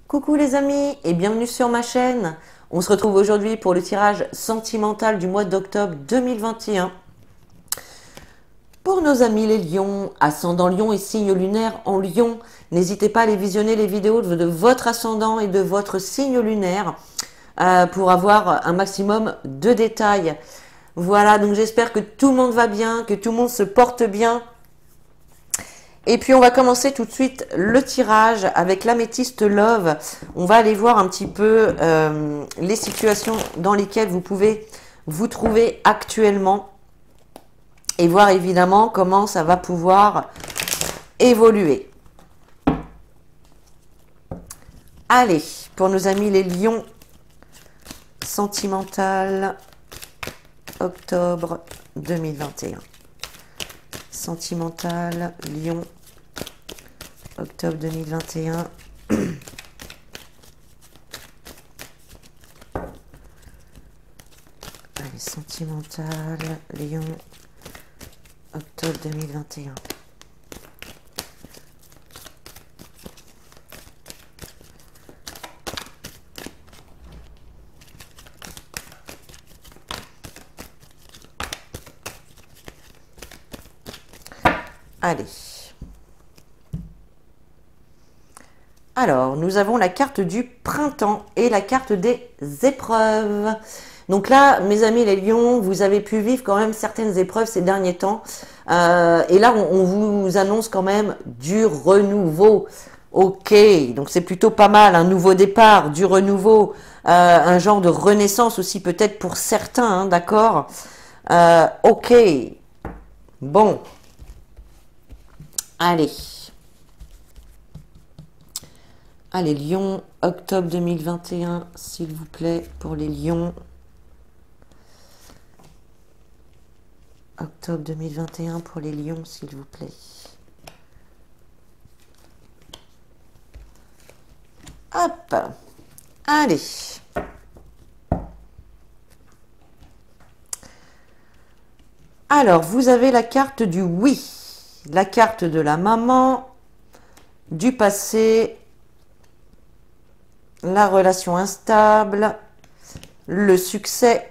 Coucou les amis et bienvenue sur ma chaîne. On se retrouve aujourd'hui pour le tirage sentimental du mois d'octobre 2021. Pour nos amis les lions, ascendant lion et signe lunaire en lion, n'hésitez pas à aller visionner les vidéos de votre ascendant et de votre signe lunaire pour avoir un maximum de détails. Voilà, donc j'espère que tout le monde va bien, que tout le monde se porte bien. Et puis on va commencer tout de suite le tirage avec l'améthyste Love. On va aller voir un petit peu les situations dans lesquelles vous pouvez vous trouver actuellement et voir évidemment comment ça va pouvoir évoluer. Allez, pour nos amis les lions, sentimental, octobre 2021. Sentimental, lion, octobre 2021. Allez, sentimental, lion, octobre 2021. Allez. Alors, nous avons la carte du printemps et la carte des épreuves. Donc là, mes amis les lions, vous avez pu vivre quand même certaines épreuves ces derniers temps. Et là, on vous annonce quand même du renouveau. Ok, donc c'est plutôt pas mal, un nouveau départ, du renouveau, un genre de renaissance aussi peut-être pour certains, hein, d'accord. Ok, bon. Allez. Allez, Lion, octobre 2021, s'il vous plaît, pour les lions. Octobre 2021 pour les lions, s'il vous plaît. Hop. Allez. Alors, vous avez la carte du oui. La carte de la maman, du passé, la relation instable, le succès,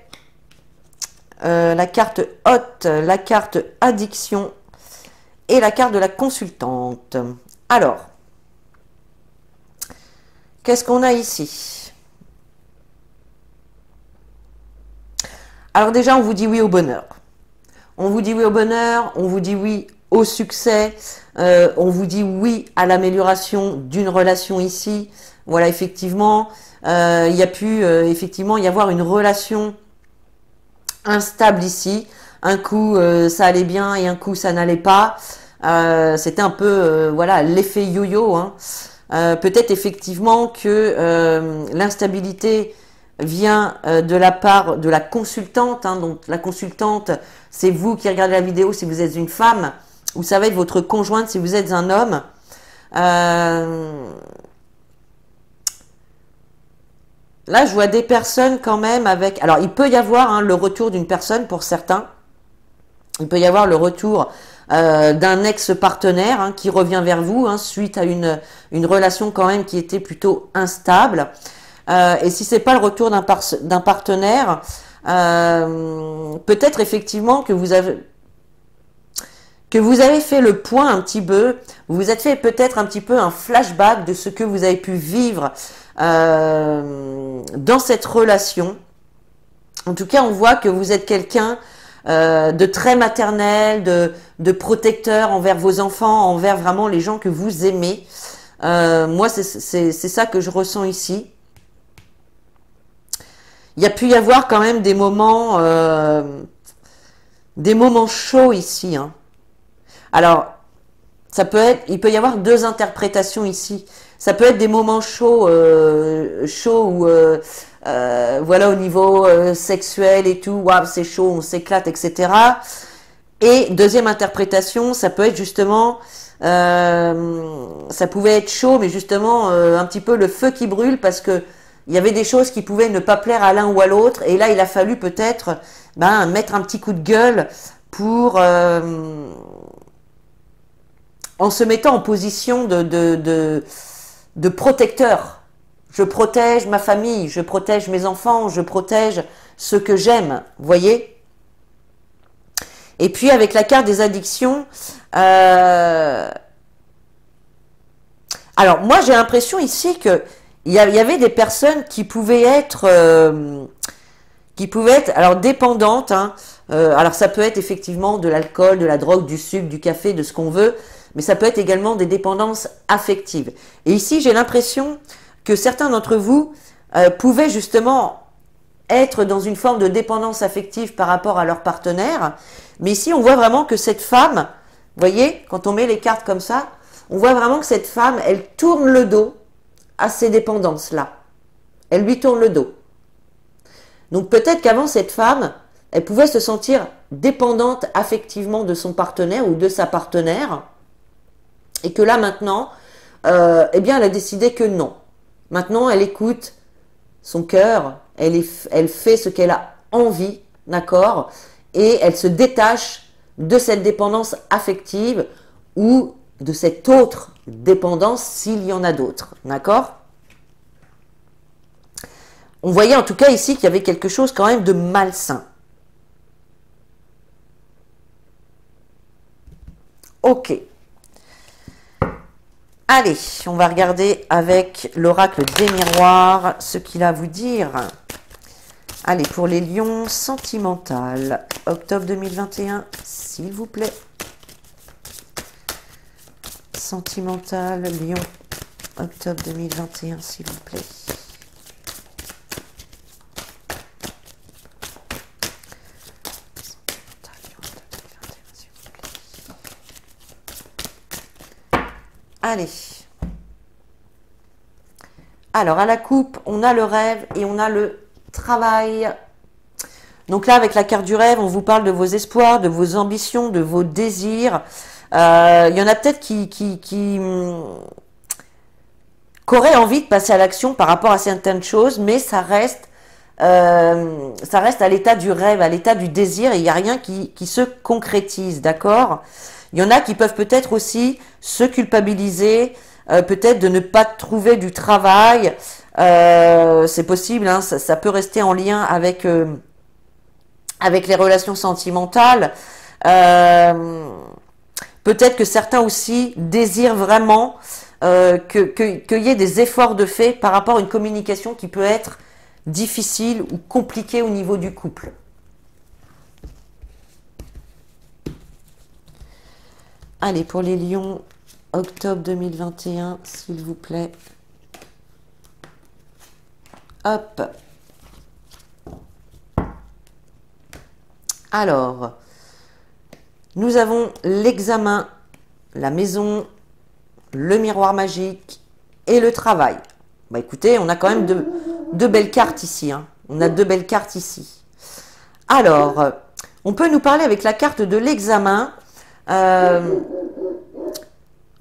la carte hôte, la carte addiction et la carte de la consultante. Alors, qu'est-ce qu'on a ici? Alors déjà, on vous dit oui au bonheur. On vous dit oui au bonheur, on vous dit oui au succès, on vous dit oui à l'amélioration d'une relation ici. Voilà, effectivement, il y a pu effectivement y avoir une relation instable ici. Un coup, ça allait bien et un coup, ça n'allait pas. C'était un peu, voilà, l'effet yo-yo. Hein. Peut-être effectivement que l'instabilité vient de la part de la consultante. Hein. Donc, la consultante, c'est vous qui regardez la vidéo si vous êtes une femme. Ou ça va être votre conjointe si vous êtes un homme. Là, je vois des personnes quand même avec... Alors, il peut y avoir hein, le retour d'une personne pour certains. Il peut y avoir le retour d'un ex-partenaire hein, qui revient vers vous hein, suite à une relation quand même qui était plutôt instable. Et si c'est pas le retour d'un partenaire, peut-être effectivement que vous avez fait le point un petit peu, vous vous êtes fait peut-être un petit peu un flashback de ce que vous avez pu vivre dans cette relation. En tout cas, on voit que vous êtes quelqu'un de très maternel, de protecteur envers vos enfants, envers vraiment les gens que vous aimez. Moi, c'est ça que je ressens ici. Il y a pu y avoir quand même des moments chauds ici. Hein. Alors, ça peut être, il peut y avoir deux interprétations ici. Ça peut être des moments chauds, où voilà au niveau sexuel et tout, waouh c'est chaud, on s'éclate, etc. Et deuxième interprétation, ça peut être justement, ça pouvait être chaud, mais justement un petit peu le feu qui brûle parce que il y avait des choses qui pouvaient ne pas plaire à l'un ou à l'autre, et là il a fallu peut-être mettre un petit coup de gueule pour en se mettant en position de protecteur. Je protège ma famille, je protège mes enfants, je protège ce que j'aime, vous voyez? Et puis avec la carte des addictions, alors moi j'ai l'impression ici que il y avait des personnes qui pouvaient être alors dépendantes, hein. Alors ça peut être effectivement de l'alcool, de la drogue, du sucre, du café, de ce qu'on veut, mais ça peut être également des dépendances affectives. Et ici j'ai l'impression que certains d'entre vous pouvaient justement être dans une forme de dépendance affective par rapport à leur partenaire. Mais ici, on voit vraiment que cette femme, vous voyez, quand on met les cartes comme ça, on voit vraiment que cette femme, elle tourne le dos à ces dépendances-là. Elle lui tourne le dos. Donc peut-être qu'avant, cette femme, elle pouvait se sentir dépendante affectivement de son partenaire ou de sa partenaire. Et que là, maintenant, eh bien, elle a décidé que non. Maintenant, elle écoute son cœur, elle fait ce qu'elle a envie, d'accord? Et elle se détache de cette dépendance affective ou de cette autre dépendance s'il y en a d'autres, d'accord? On voyait en tout cas ici qu'il y avait quelque chose quand même de malsain. Ok. Allez, on va regarder avec l'oracle des miroirs ce qu'il a à vous dire. Allez, pour les lions, sentimental, octobre 2021, s'il vous plaît. Sentimental, lion, octobre 2021, s'il vous plaît. Allez. Alors, à la coupe, on a le rêve et on a le travail. Donc là, avec la carte du rêve, on vous parle de vos espoirs, de vos ambitions, de vos désirs. Il y en a peut-être qui auraient envie de passer à l'action par rapport à certaines choses, mais ça reste à l'état du rêve, à l'état du désir, et il n'y a rien qui se concrétise, d'accord? Il y en a qui peuvent peut-être aussi se culpabiliser, peut-être de ne pas trouver du travail. C'est possible, hein, ça peut rester en lien avec les relations sentimentales. Peut-être que certains aussi désirent vraiment qu'il y ait des efforts de fait par rapport à une communication qui peut être difficile ou compliquée au niveau du couple. Allez, pour les lions, octobre 2021, s'il vous plaît. Hop. Alors, nous avons l'examen, la maison, le miroir magique et le travail. Bah écoutez, on a quand même deux belles cartes ici, hein. On a deux belles cartes ici. Alors, on peut nous parler avec la carte de l'examen.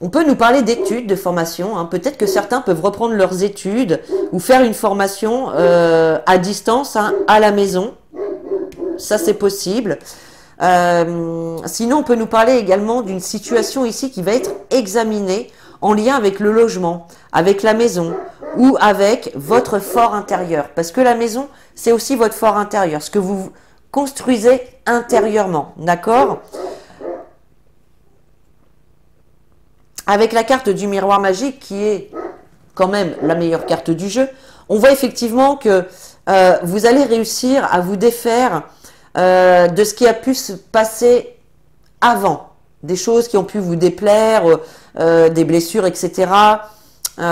On peut nous parler d'études, de formation, hein. Peut-être que certains peuvent reprendre leurs études ou faire une formation à distance, hein, à la maison. Ça, c'est possible. Sinon, on peut nous parler également d'une situation ici qui va être examinée en lien avec le logement, avec la maison ou avec votre fort intérieur. Parce que la maison, c'est aussi votre fort intérieur, ce que vous construisez intérieurement, d'accord ? Avec la carte du miroir magique, qui est quand même la meilleure carte du jeu, on voit effectivement que vous allez réussir à vous défaire de ce qui a pu se passer avant. Des choses qui ont pu vous déplaire, des blessures, etc. Vous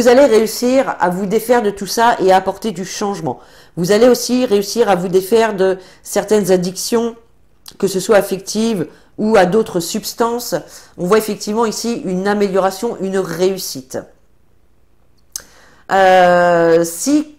allez réussir à vous défaire de tout ça et à apporter du changement. Vous allez aussi réussir à vous défaire de certaines addictions, que ce soit affectives ou à d'autres substances. On voit effectivement ici une amélioration, une réussite. Si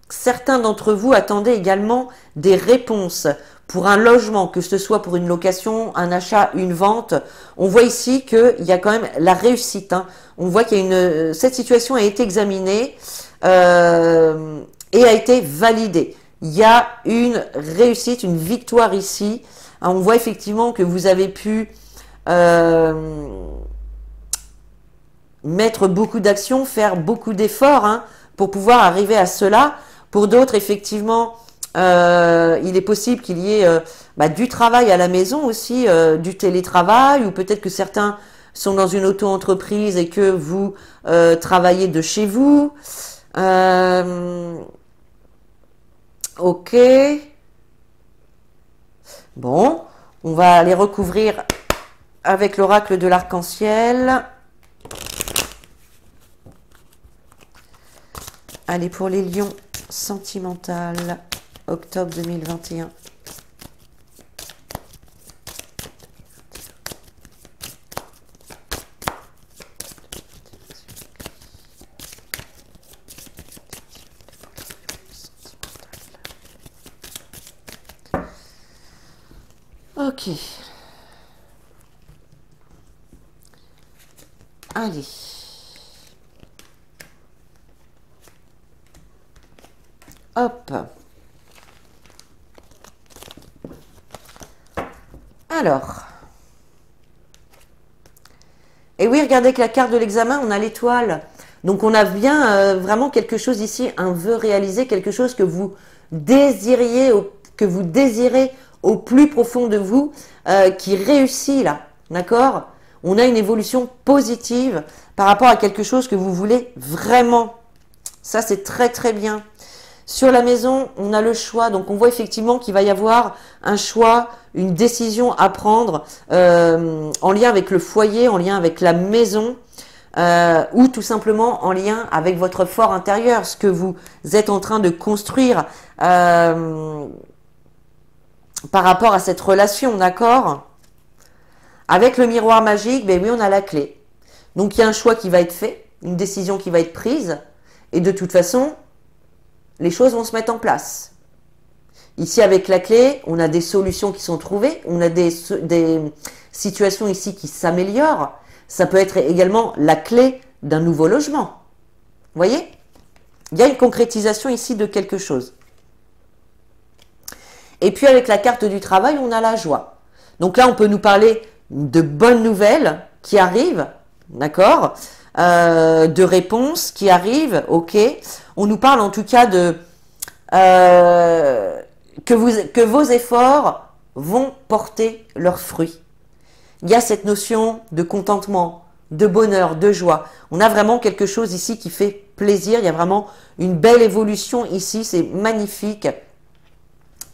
certains d'entre vous attendaient également des réponses pour un logement, que ce soit pour une location, un achat, une vente, on voit ici qu'il y a quand même la réussite, hein. On voit qu'il y a cette situation a été examinée et a été validée. Il y a une réussite, une victoire ici. On voit effectivement que vous avez pu mettre beaucoup d'actions, faire beaucoup d'efforts hein, pour pouvoir arriver à cela. Pour d'autres, effectivement, il est possible qu'il y ait du travail à la maison aussi, du télétravail, ou peut-être que certains sont dans une auto-entreprise et que vous travaillez de chez vous. Ok. Bon, on va aller recouvrir avec l'oracle de l'arc-en-ciel. Allez, pour les lions, sentimental, octobre 2021. Ok. Allez. Hop. Alors. Et oui, regardez que la carte de l'examen, on a l'étoile. Donc on a bien vraiment quelque chose ici, un vœu réalisé, quelque chose que vous désiriez, que vous désirez au plus profond de vous, qui réussit là, d'accord? On a une évolution positive par rapport à quelque chose que vous voulez vraiment. Ça, c'est très très bien. Sur la maison, on a le choix. Donc, on voit effectivement qu'il va y avoir un choix, une décision à prendre en lien avec le foyer, en lien avec la maison, ou tout simplement en lien avec votre fort intérieur, ce que vous êtes en train de construire par rapport à cette relation, d'accord? Avec le miroir magique, ben oui, on a la clé. Donc, il y a un choix qui va être fait, une décision qui va être prise, et de toute façon, les choses vont se mettre en place. Ici, avec la clé, on a des solutions qui sont trouvées, on a des situations ici qui s'améliorent. Ça peut être également la clé d'un nouveau logement. Vous voyez? Il y a une concrétisation ici de quelque chose. Et puis, avec la carte du travail, on a la joie. Donc là, on peut nous parler de bonnes nouvelles qui arrivent, d'accord, de réponses qui arrivent, ok. On nous parle en tout cas de que vos efforts vont porter leurs fruits. Il y a cette notion de contentement, de bonheur, de joie. On a vraiment quelque chose ici qui fait plaisir. Il y a vraiment une belle évolution ici. C'est magnifique.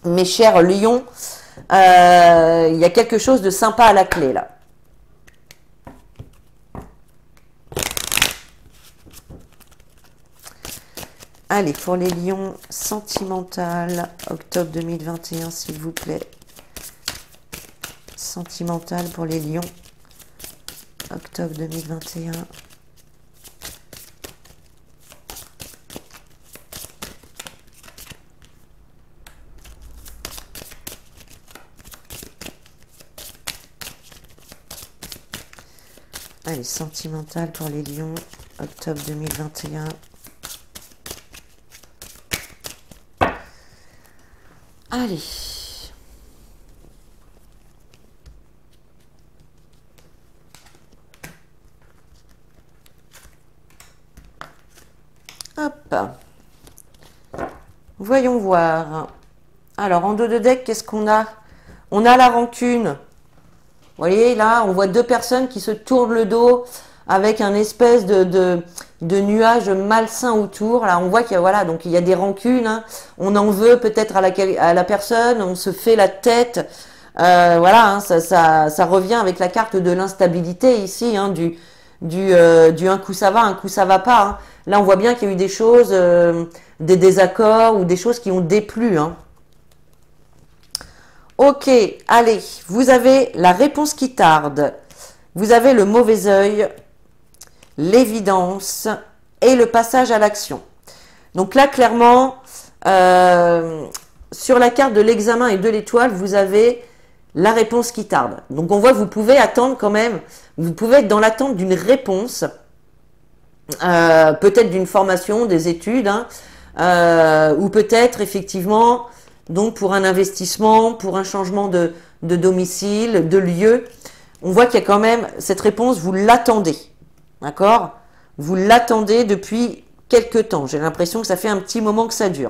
Mes chers lions, il y a quelque chose de sympa à la clé là. Allez, pour les lions, sentimental, octobre 2021, s'il vous plaît. Sentimental pour les lions, octobre 2021. Allez, sentimental pour les lions, octobre 2021. Allez. Hop. Voyons voir. Alors, en dos de deck, qu'est-ce qu'on a? On a la rancune. Vous voyez, là, on voit deux personnes qui se tournent le dos avec un espèce de nuage malsain autour. Là, on voit qu'il y a, voilà, donc il y a des rancunes. Hein. On en veut peut-être à la personne, on se fait la tête. Voilà, hein, ça revient avec la carte de l'instabilité ici, hein, du un coup ça va, un coup ça va pas. Hein. Là, on voit bien qu'il y a eu des choses, des désaccords ou des choses qui ont déplu. Hein. Ok, allez, vous avez la réponse qui tarde. Vous avez le mauvais œil, l'évidence et le passage à l'action. Donc là, clairement, sur la carte de l'examen et de l'étoile, vous avez la réponse qui tarde. Donc on voit que vous pouvez attendre quand même, vous pouvez être dans l'attente d'une réponse, peut-être d'une formation, des études, hein, ou peut-être effectivement donc pour un investissement, pour un changement de domicile, de lieu. On voit qu'il y a quand même cette réponse, vous l'attendez. D'accord? Vous l'attendez depuis quelque temps. J'ai l'impression que ça fait un petit moment que ça dure.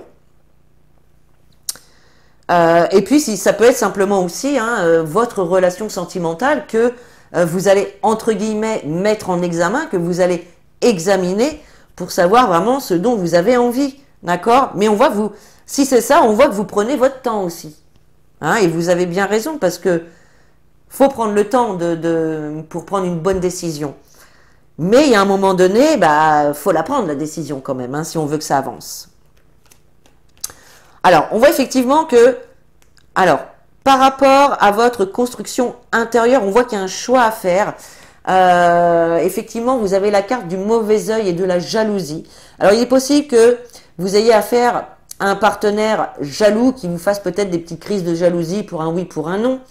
Et puis, ça peut être simplement aussi votre relation sentimentale que vous allez, entre guillemets, mettre en examen, que vous allez examiner pour savoir vraiment ce dont vous avez envie. D'accord? Mais on voit que si c'est ça, on voit que vous prenez votre temps aussi. Hein, et vous avez bien raison parce que faut prendre le temps pour prendre une bonne décision. Mais il y a un moment donné, faut la prendre la décision quand même, si on veut que ça avance. Alors, on voit effectivement que, par rapport à votre construction intérieure, on voit qu'il y a un choix à faire. Effectivement, vous avez la carte du mauvais œil et de la jalousie. Alors, il est possible que vous ayez affaire à un partenaire jaloux qui vous fasse peut-être des petites crises de jalousie pour un oui, pour un non.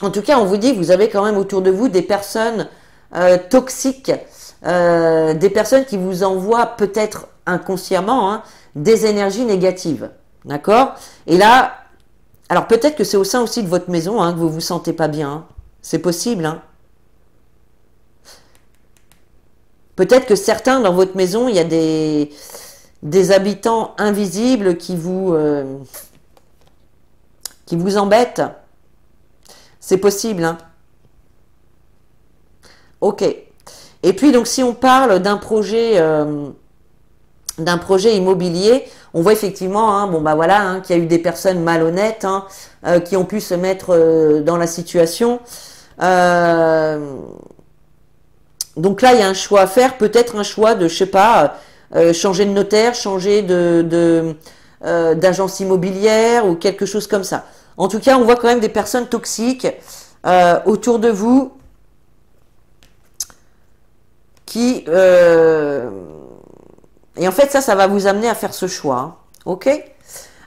En tout cas, on vous dit que vous avez quand même autour de vous des personnes toxiques, des personnes qui vous envoient peut-être inconsciemment des énergies négatives. D'accord? Et là, alors peut-être que c'est au sein aussi de votre maison que vous vous sentez pas bien. C'est possible. Peut-être que certains dans votre maison, il y a des habitants invisibles qui vous embêtent. C'est possible. Ok. Et puis donc si on parle d'un projet immobilier, on voit effectivement, qu'il y a eu des personnes malhonnêtes qui ont pu se mettre dans la situation. Donc là, il y a un choix à faire, peut-être un choix de, je sais pas, changer de notaire, changer d'agence immobilière ou quelque chose comme ça. En tout cas, on voit quand même des personnes toxiques autour de vous qui... et en fait, ça va vous amener à faire ce choix. Ok?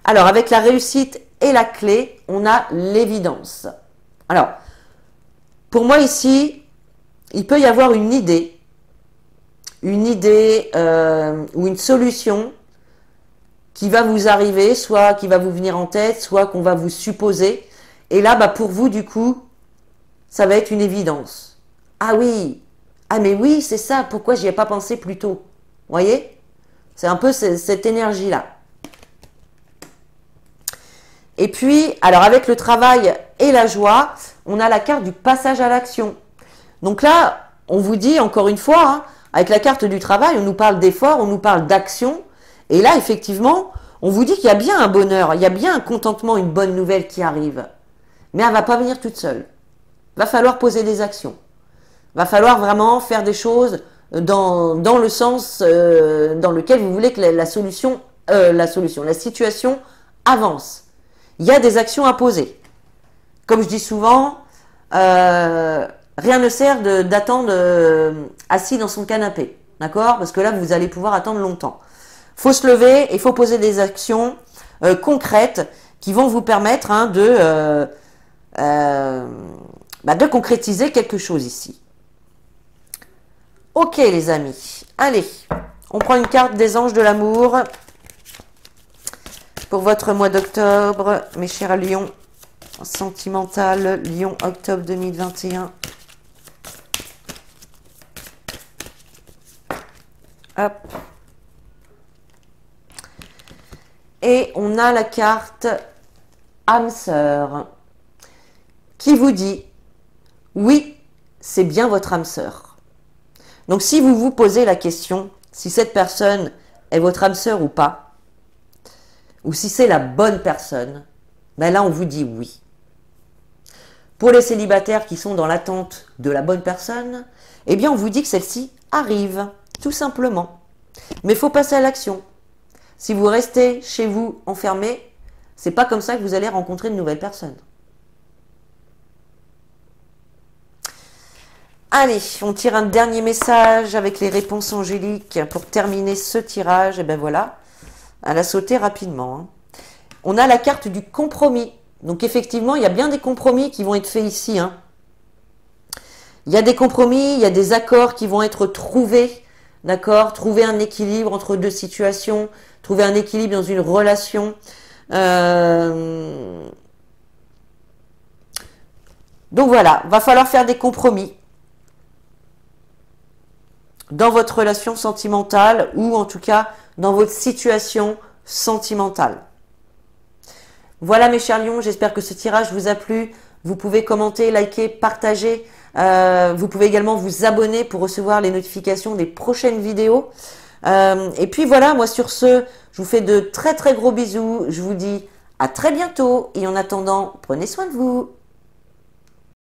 Alors, avec la réussite et la clé, on a l'évidence. Alors, pour moi ici, il peut y avoir une idée ou une solution qui va vous arriver, soit qui va vous venir en tête, soit qu'on va vous supposer. Et là, pour vous, du coup, ça va être une évidence. Ah oui, mais oui, c'est ça, pourquoi j'y ai pas pensé plus tôt? Vous voyez? C'est un peu cette énergie-là. Et puis, alors avec le travail et la joie, on a la carte du passage à l'action. Donc là, on vous dit encore une fois, avec la carte du travail, on nous parle d'effort, on nous parle d'action. Et là, effectivement, on vous dit qu'il y a bien un bonheur, il y a bien un contentement, une bonne nouvelle qui arrive. Mais elle ne va pas venir toute seule. Il va falloir poser des actions. Il va falloir vraiment faire des choses dans le sens dans lequel vous voulez que la situation avance. Il y a des actions à poser. Comme je dis souvent, rien ne sert d'attendre assis dans son canapé. D'accord? Parce que là, vous allez pouvoir attendre longtemps. Il faut se lever et il faut poser des actions concrètes qui vont vous permettre de concrétiser quelque chose ici. Ok les amis, allez, on prend une carte des anges de l'amour pour votre mois d'octobre, mes chers lions, sentimental, lion, octobre 2021. Hop. Et on a la carte âme sœur qui vous dit, oui, c'est bien votre âme sœur. Donc, si vous vous posez la question, si cette personne est votre âme sœur ou pas, ou si c'est la bonne personne, là, on vous dit oui. Pour les célibataires qui sont dans l'attente de la bonne personne, eh bien, on vous dit que celle-ci arrive, tout simplement. Mais il faut passer à l'action. Si vous restez chez vous enfermé, c'est pas comme ça que vous allez rencontrer de nouvelles personnes. Allez, on tire un dernier message avec les réponses angéliques pour terminer ce tirage. Et ben voilà, elle a sauté rapidement. On a la carte du compromis. Donc effectivement, il y a bien des compromis qui vont être faits ici. Il y a des compromis, il y a des accords qui vont être trouvés. D'accord? Trouver un équilibre entre deux situations, trouver un équilibre dans une relation. Donc voilà, va falloir faire des compromis. dans votre relation sentimentale ou en tout cas dans votre situation sentimentale. Voilà mes chers lions, j'espère que ce tirage vous a plu. Vous pouvez commenter, liker, partager. Vous pouvez également vous abonner pour recevoir les notifications des prochaines vidéos. Et puis voilà, moi sur ce, je vous fais de très très gros bisous. Je vous dis à très bientôt et en attendant, prenez soin de vous.